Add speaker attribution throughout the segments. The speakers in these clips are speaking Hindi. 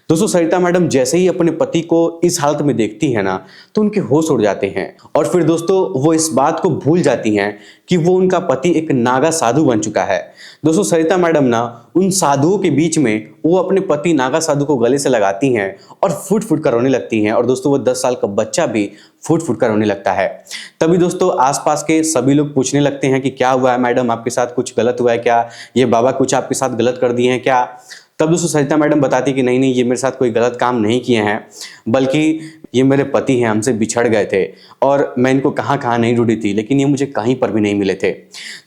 Speaker 1: दोस्तों सरिता मैडम जैसे ही अपने पति को इस हालत में देखती है ना, तो उनके होश उड़ जाते हैं और फिर दोस्तों वो इस बात को भूल जाती हैं कि वो उनका पति एक नागा साधु बन चुका है। दोस्तों सरिता मैडम ना उन साधुओं के बीच में वो अपने पति नागा साधु को गले से लगाती हैं और फुट फुट कर रोने लगती हैं और दोस्तों वो 10 साल का बच्चा भी फुट फुट कर रोने लगता है। तभी दोस्तों आसपास के सभी लोग पूछने लगते हैं कि क्या हुआ है मैडम, आपके साथ कुछ गलत हुआ है क्या, ये बाबा कुछ आपके साथ गलत कर दिए हैं क्या। तब दोस्तों सरिता मैडम बताती कि नहीं नहीं, ये मेरे साथ कोई गलत काम नहीं किए हैं, बल्कि ये मेरे पति हैं, हमसे बिछड़ गए थे और मैं इनको कहाँ कहाँ नहीं ढूंढी थी, लेकिन ये मुझे कहीं पर भी नहीं मिले थे।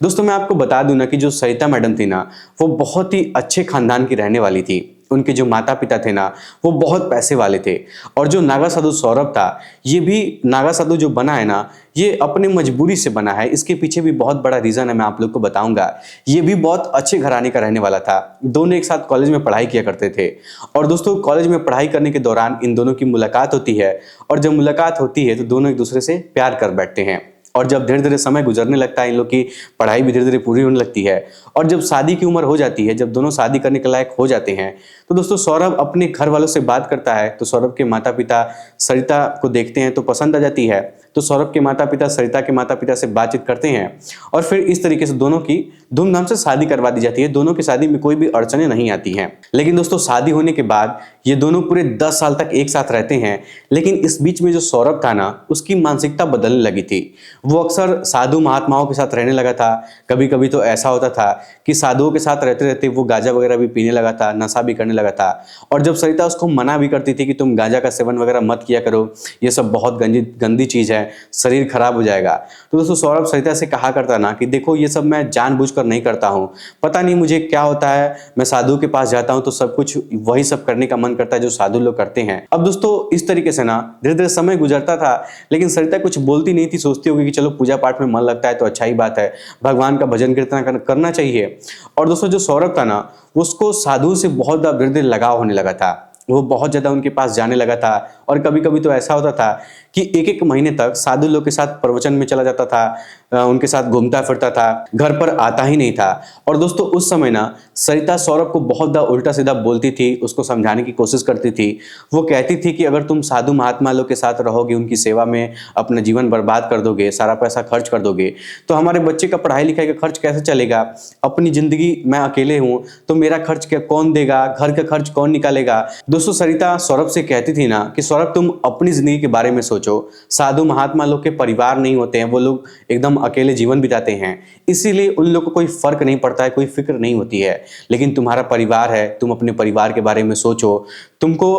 Speaker 1: दोस्तों मैं आपको बता दूं ना कि जो सरिता मैडम थी ना, वो बहुत ही अच्छे खानदान की रहने वाली थी। उनके जो माता पिता थे ना, वो बहुत पैसे वाले थे। और जो नागा साधु सौरभ था, ये भी नागा साधु जो बना है ना, ये अपनी मजबूरी से बना है। इसके पीछे भी बहुत बड़ा रीजन है, मैं आप लोग को बताऊंगा। ये भी बहुत अच्छे घराने का रहने वाला था। दोनों एक साथ कॉलेज में पढ़ाई किया करते थे और दोस्तों कॉलेज में पढ़ाई करने के दौरान इन दोनों की मुलाकात होती है और जब मुलाकात होती है तो दोनों एक दूसरे से प्यार कर बैठते हैं। और जब धीरे धीरे समय गुजरने लगता है, इन लोग की पढ़ाई भी धीरे धीरे पूरी होने लगती है और जब शादी की उम्र हो जाती है, जब दोनों शादी करने के लायक हो जाते हैं, तो दोस्तों सौरभ अपने घर वालों से बात करता है। तो सौरभ के माता पिता सरिता को देखते हैं तो पसंद आ जाती है। तो सौरभ के माता पिता सरिता के माता पिता से बातचीत करते हैं और फिर इस तरीके से दोनों की धूमधाम से शादी करवा दी जाती है। दोनों की शादी में कोई भी अड़चने नहीं आती हैं। लेकिन दोस्तों शादी होने के बाद ये दोनों पूरे 10 साल तक एक साथ रहते हैं। लेकिन इस बीच में जो सौरभ था ना, उसकी मानसिकता बदलने लगी थी। वो अक्सर साधु महात्माओं के साथ रहने लगा था। कभी कभी तो ऐसा होता था कि साधुओं के साथ रहते रहते वो गांजा वगैरह भी पीने लगा था, नशा भी करने लगा था। और जब सरिता उसको मना भी करती थी कि तुम गांजा का सेवन वगैरह मत किया करो, ये सब बहुत गंदी चीज है, शरीर खराब हो जाएगा। तो दोस्तों सौरभ सरिता से कहा करता ना कि देखो ये सब मैं जानबूझकर नहीं करता हूँ, पता नहीं मुझे क्या होता है, मैं साधु के पास जाता हूँ तो सब कुछ वही सब करने का मन करता है जो साधु लोग करते हैं। अब दोस्तों इस तरीके से ना धीरे धीरे समय गुजरता था, लेकिन सरिता कुछ बोलती नहीं थी। सोचती होगी कि चलो पूजा पाठ में मन लगता है तो अच्छा ही बात है, भगवान का भजन कीर्तन करना चाहिए। और दोस्तों जो सौरभ था ना, उसको साधु से बहुत धीरे धीरे लगाव होने लगा था। वो बहुत ज्यादा उनके पास जाने लगा था और कभी कभी तो ऐसा होता था कि एक एक महीने तक साधु लोग के साथ प्रवचन में चला जाता था, उनके साथ घूमता फिरता था, घर पर आता ही नहीं था। और दोस्तों उस समय ना सरिता सौरभ को बहुत उल्टा सीधा बोलती थी, उसको समझाने की कोशिश करती थी। वो कहती थी कि अगर तुम साधु महात्मा लोग के साथ रहोगे, उनकी सेवा में अपना जीवन बर्बाद कर दोगे, सारा पैसा खर्च कर दोगे, तो हमारे बच्चे का पढ़ाई लिखाई का खर्च कैसे चलेगा। अपनी जिंदगी मैं अकेले हूँ तो मेरा खर्च क्या कौन देगा, घर का खर्च कौन निकालेगा। दोस्तों सरिता सौरभ से कहती थी ना कि सौरभ तुम अपनी जिंदगी के बारे में सोचो। साधु महात्मा लोग के परिवार नहीं होते हैं, वो लोग एकदम अकेले जीवन बिताते हैं, इसीलिए उन लोग को कोई फर्क नहीं पड़ता है, कोई फिक्र नहीं होती है। लेकिन तुम्हारा परिवार है, तुम अपने परिवार के बारे में सोचो। तुमको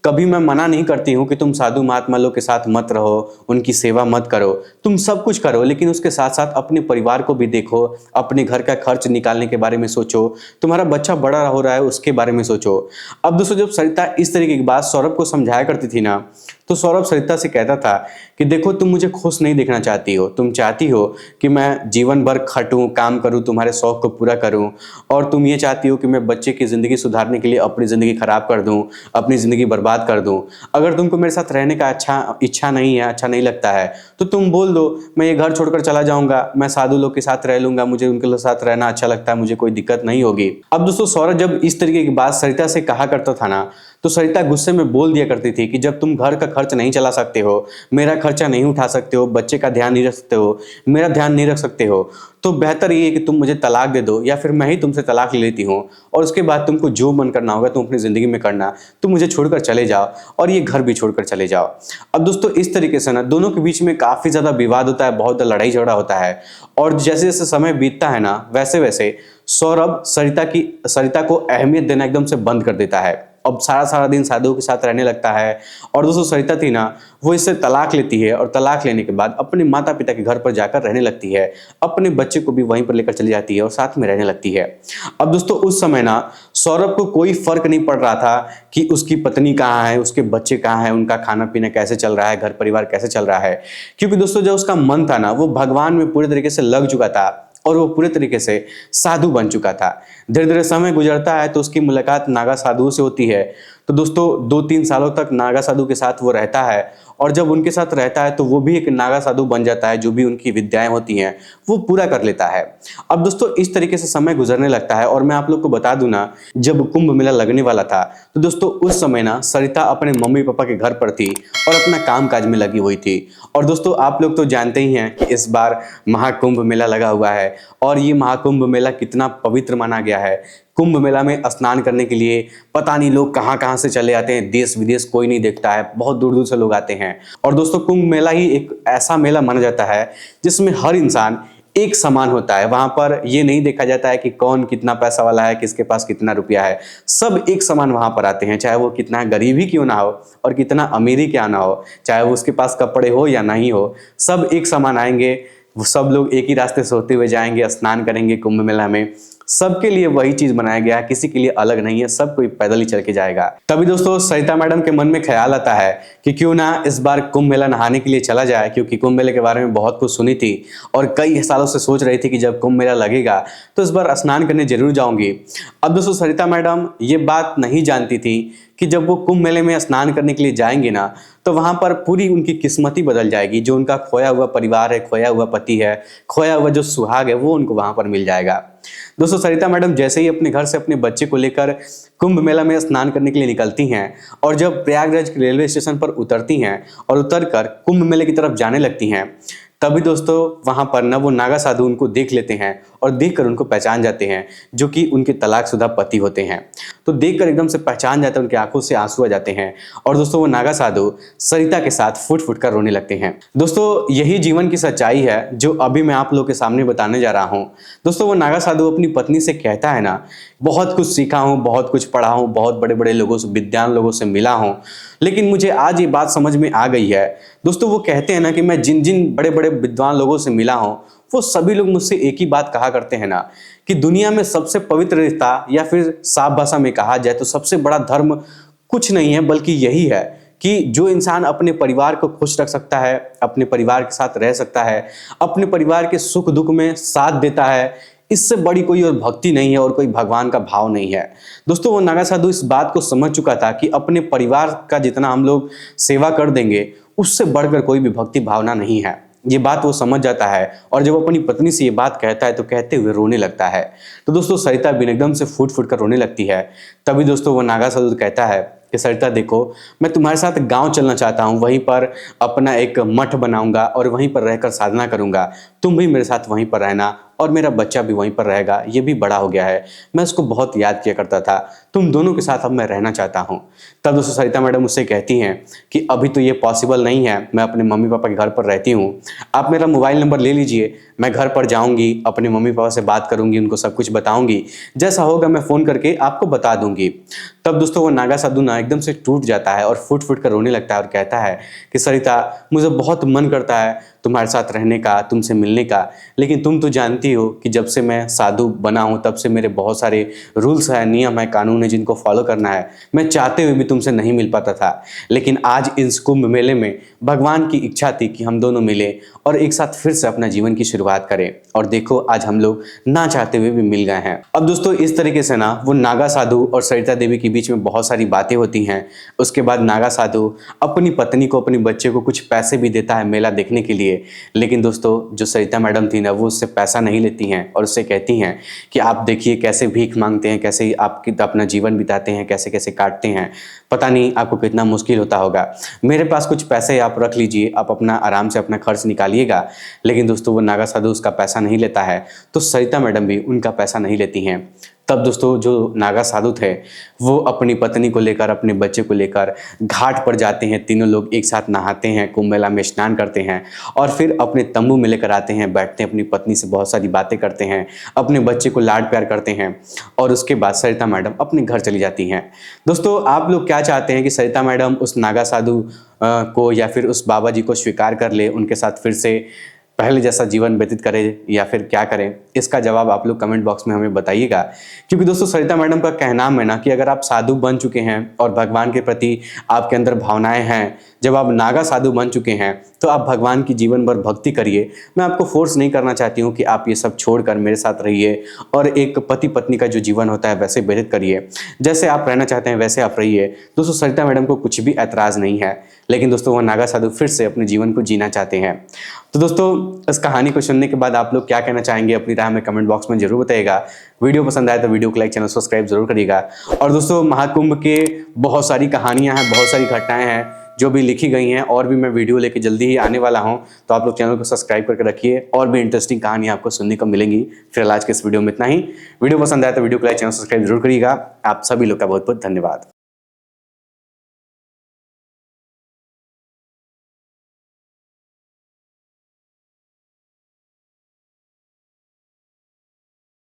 Speaker 1: कभी मैं मना नहीं करती हूँ कि तुम साधु महात्मा लोग के साथ मत रहो, उनकी सेवा मत करो, तुम सब कुछ करो, लेकिन उसके साथ साथ अपने परिवार को भी देखो, अपने घर का खर्च निकालने के बारे में सोचो, तुम्हारा बच्चा बड़ा हो रहा है उसके बारे में सोचो। अब दोस्तों जब सरिता इस तरीके की बात सौरभ को समझाया करती थी ना, तो सौरभ सरिता से कहता था कि देखो तुम मुझे खुश नहीं देखना चाहती हो, तुम चाहती हो कि मैं जीवन भर खटूं, काम करूं, तुम्हारे शौक को पूरा करूं, और तुम ये चाहती हो कि मैं बच्चे की जिंदगी सुधारने के लिए अपनी जिंदगी खराब कर दूं, अपनी जिंदगी बर्बाद कर दूं। अगर तुमको मेरे साथ रहने का इच्छा नहीं है, अच्छा नहीं लगता है, तो तुम बोल दो, मैं ये घर छोड़कर चला जाऊंगा, मैं साधु लोग के साथ रह लूंगा, मुझे उनके साथ रहना अच्छा लगता है, मुझे कोई दिक्कत नहीं होगी। अब दोस्तों सौरभ जब इस तरीके की बात सरिता से कहा करता था ना, तो सरिता गुस्से में बोल दिया करती थी कि जब तुम घर का खर्च नहीं चला सकते हो, मेरा खर्चा नहीं उठा सकते हो, बच्चे का ध्यान नहीं रख सकते हो, मेरा ध्यान नहीं रख सकते हो, तो बेहतर ये है कि तुम मुझे तलाक दे दो, या फिर मैं ही तुमसे तलाक ले लेती हूँ और उसके बाद तुमको जो मन करना होगा तुम अपनी जिंदगी में करना, तुम मुझे छोड़कर चले जाओ और ये घर भी छोड़कर चले जाओ। अब दोस्तों इस तरीके से ना दोनों के बीच में काफी ज्यादा विवाद होता है, बहुत लड़ाई झगड़ा होता है। और जैसे जैसे समय बीतता है ना, वैसे वैसे सौरभ सरिता को अहमियत देना एकदम से बंद कर देता है। अब सारा दिन साधुओं के साथ रहने लगता है। और दोस्तों सरिता थी ना, वो इससे तलाक लेती है और तलाक लेने के बाद अपने माता पिता के घर पर जाकर रहने लगती है, अपने बच्चे को भी वहीं पर लेकर चली जाती है और साथ में रहने लगती है। अब दोस्तों उस समय ना सौरभ को कोई फर्क नहीं पड़ रहा था कि उसकी पत्नी कहाँ है, उसके बच्चे कहाँ हैं, उनका खाना पीना कैसे चल रहा है, घर परिवार कैसे चल रहा है, क्योंकि दोस्तों जो उसका मन था ना, वो भगवान में पूरे तरीके से लग चुका था और वो पूरे तरीके से साधु बन चुका था। धीरे धीरे समय गुजरता है तो उसकी मुलाकात नागा साधु से होती है। तो दोस्तों 2-3 सालों तक नागा साधु के साथ वो रहता है और जब उनके साथ रहता है तो वो भी एक नागा साधु बन जाता है। जो भी उनकी विद्याएं होती हैं वो पूरा कर लेता है। अब दोस्तों इस तरीके से समय गुजरने लगता है और मैं आप लोग को बता दूं ना, जब कुंभ मेला लगने वाला था तो दोस्तों उस समय ना सरिता अपने मम्मी पापा के घर पर थी और अपना काम काज में लगी हुई थी। और दोस्तों आप लोग तो जानते ही हैं कि इस बार महाकुंभ मेला लगा हुआ है और ये महाकुंभ मेला कितना पवित्र माना गया है। कुंभ मेला में स्नान करने के लिए पता नहीं लोग कहां कहां से चले आते हैं, देश विदेश कोई नहीं देखता है, बहुत दूर दूर से लोग आते हैं। और दोस्तों कुंभ मेला ही एक ऐसा मेला माना जाता है जिसमें हर इंसान एक समान होता है। वहां पर ये नहीं देखा जाता है कि कौन कितना पैसा वाला है, किसके पास कितना रुपया है। सब एक समान वहां पर आते हैं, चाहे वो कितना गरीब ही क्यों ना हो और कितना अमीर ही क्या ना हो, चाहे वो उसके पास कपड़े हो या नहीं हो, सब एक समान आएंगे। वो सब लोग एक ही रास्ते से होते हुए जाएंगे, स्नान करेंगे कुंभ मेला में। सबके लिए वही चीज बनाया गया है, किसी के लिए अलग नहीं है, सब कोई पैदल ही चल के जाएगा। तभी दोस्तों सरिता मैडम के मन में ख्याल आता है कि क्यों ना इस बार कुंभ मेला नहाने के लिए चला जाए, क्योंकि कुंभ मेले के बारे में बहुत कुछ सुनी थी और कई सालों से सोच रही थी कि जब कुंभ मेला लगेगा तो इस बार स्नान करने जरूर जाऊंगी। अब दोस्तों सरिता मैडम ये बात नहीं जानती थी कि जब वो कुंभ मेले में स्नान करने के लिए जाएंगे ना तो वहां पर पूरी उनकी किस्मत ही बदल जाएगी। जो उनका खोया हुआ परिवार है, खोया हुआ पति है, खोया हुआ जो सुहाग है, वो उनको वहां पर मिल जाएगा। दोस्तों सरिता मैडम जैसे ही अपने घर से अपने बच्चे को लेकर कुंभ मेला में स्नान करने के लिए निकलती हैं और जब प्रयागराज के रेलवे स्टेशन पर उतरती हैं और उतरकर कुंभ मेले की तरफ जाने लगती हैं, तभी दोस्तों वहां पर ना वो नागा साधु उनको देख लेते हैं और देखकर उनको पहचान जाते हैं, जो कि उनके तलाकशुदा पति होते हैं। तो देखकर एकदम से पहचान जाते हैं, उनकी आंखों से आंसू आ जाते हैं और दोस्तों वो नागा साधु सरिता के साथ फुट फुट कर रोने लगते हैं। दोस्तों यही जीवन की सच्चाई है जो अभी मैं आप लोग के सामने बताने जा रहा हूं। दोस्तों वो नागा साधु अपनी पत्नी से कहता है ना, बहुत कुछ सीखा हूं, बहुत कुछ पढ़ा हूं, बहुत बड़े बड़े लोगों से, विद्वान लोगों से मिला हूं, लेकिन मुझे आज ये बात समझ में आ गई है। दोस्तों वो कहते हैं ना कि मैं जिन जिन बड़े बड़े विद्वान लोगों से मिला हूं वो सभी लोग मुझसे एक ही बात कहा करते हैं ना कि दुनिया में सबसे पवित्र रिश्ता, या फिर साफ भाषा में कहा जाए तो सबसे बड़ा धर्म कुछ नहीं है बल्कि यही है कि जो इंसान अपने परिवार को खुश रख सकता है, अपने परिवार के साथ रह सकता है, अपने परिवार के सुख दुख में साथ देता है, इससे बड़ी कोई और भक्ति नहीं है और कोई भगवान का भाव नहीं है। दोस्तों वो नागा साधु इस बात को समझ चुका था कि अपने परिवार का जितना हम लोग सेवा कर देंगे उससे बढ़कर कोई भी भक्ति भावना नहीं है। ये बात वो समझ जाता है और जब अपनी पत्नी से ये बात कहता है तो कहते हुए रोने लगता है। तो दोस्तों सरिता भी एकदम से फूट फूट कर रोने लगती है। तभी दोस्तों वो नागा साधु कहता है कि सरिता देखो, मैं तुम्हारे साथ गांव चलना चाहता हूं, वहीं पर अपना एक मठ बनाऊंगा और वहीं पर रहकर साधना करूंगा। तुम भी मेरे साथ वहीं पर रहना और मेरा बच्चा भी वहीं पर रहेगा, ये भी बड़ा हो गया है, मैं उसको बहुत याद किया करता था, तुम दोनों के साथ अब मैं रहना चाहता हूं। तब दोस्तों सरिता मैडम उससे कहती हैं कि अभी तो ये पॉसिबल नहीं है, मैं अपने मम्मी पापा के घर पर रहती हूँ, आप मेरा मोबाइल नंबर ले लीजिए, मैं घर पर जाऊंगी, अपने मम्मी पापा से बात करूंगी, उनको सब कुछ बताऊंगी, जैसा होगा मैं फ़ोन करके आपको बता दूंगी। तब दोस्तों वो नागा साधु ना एकदम से टूट जाता है और फुट फुट कर रोने लगता है और कहता है कि सरिता मुझे बहुत मन करता है तुम्हारे साथ रहने का, तुमसे मिलने का, लेकिन तुम तो जानती हो कि जब से मैं साधु बना हूँ तब से मेरे बहुत सारे रूल्स हैं, नियम है, कानून है जिनको फॉलो करना है, मैं चाहते हुए भी तुमसे नहीं मिल पाता था। लेकिन आज इस कुंभ मेले में भगवान की इच्छा थी कि हम दोनों मिले और एक साथ फिर से अपना जीवन की शुरुआत करें, और देखो आज हम लोग ना चाहते हुए भी मिल गए हैं। अब दोस्तों इस तरीके से ना वो नागा साधु और सरिता देवी के बीच में बहुत सारी बातें होती हैं। उसके बाद नागा साधु अपनी पत्नी को, अपने बच्चे को कुछ पैसे भी देता है मेला देखने के लिए। लेकिन दोस्तों जो सरिता मैडम थी ना वो उससे पैसा नहीं लेती हैं और उससे कहती हैं कि आप देखिए कैसे भीख मांगते हैं, कैसे आप अपना जीवन बिताते हैं, कैसे कैसे काटते हैं, पता नहीं आपको कितना मुश्किल होता होगा, मेरे पास कुछ पैसे आप रख लीजिए, आप अपना आराम से अपना खर्च निकालिएगा। लेकिन दोस्तों वो नागा साधु उसका पैसा नहीं लेता है, तो सरिता मैडम भी उनका पैसा नहीं लेती हैं। तब दोस्तों जो नागा साधु थे वो अपनी पत्नी को लेकर, अपने बच्चे को लेकर घाट पर जाते हैं, तीनों लोग एक साथ नहाते हैं, कुंभ मेला में स्नान करते हैं और फिर अपने तंबू में लेकर आते हैं, बैठते हैं, अपनी पत्नी से बहुत सारी बातें करते हैं, अपने बच्चे को लाड प्यार करते हैं और उसके बाद सरिता मैडम अपने घर चली जाती हैं। दोस्तों आप लोग क्या चाहते हैं कि सरिता मैडम उस नागा साधु को या फिर उस बाबा जी को स्वीकार कर ले, उनके साथ फिर से पहले जैसा जीवन व्यतीत करें या फिर क्या करें, इसका जवाब आप लोग कमेंट बॉक्स में हमें बताइएगा। क्योंकि दोस्तों सरिता मैडम का कहना है ना कि अगर आप साधु बन चुके हैं और भगवान के प्रति आपके अंदर भावनाएं हैं, जब आप नागा साधु बन चुके हैं तो आप भगवान की जीवन भर भक्ति करिए। मैं आपको फोर्स नहीं करना चाहती हूँ कि आप ये सब छोड़कर मेरे साथ रहिए और एक पति पत्नी का जो जीवन होता है वैसे व्यतीत करिए, जैसे आप रहना चाहते हैं वैसे आप रहिए। दोस्तों सरिता मैडम को कुछ भी ऐतराज नहीं है, लेकिन दोस्तों वो नागा साधु फिर से अपने जीवन को जीना चाहते हैं। तो दोस्तों इस कहानी को सुनने के बाद आप लोग क्या कहना चाहेंगे, अपनी राय हमें कमेंट बॉक्स में जरूर बताइएगा। वीडियो पसंद आए तो वीडियो को लाइक, चैनल सब्सक्राइब जरूर करिएगा। और दोस्तों महाकुंभ के बहुत सारी कहानियां हैं, बहुत सारी घटनाएं हैं जो भी लिखी गई हैं, और भी मैं वीडियो लेके जल्दी ही आने वाला हूं, तो आप लोग चैनल को सब्सक्राइब करके रखिए, और भी इंटरेस्टिंग कहानी आपको सुनने को मिलेंगी। फिर आज के इस वीडियो में इतना ही। वीडियो पसंद आए तो वीडियो को लाइक, चैनल सब्सक्राइब जरूर करिएगा। आप सभी लोग का बहुत बहुत धन्यवाद।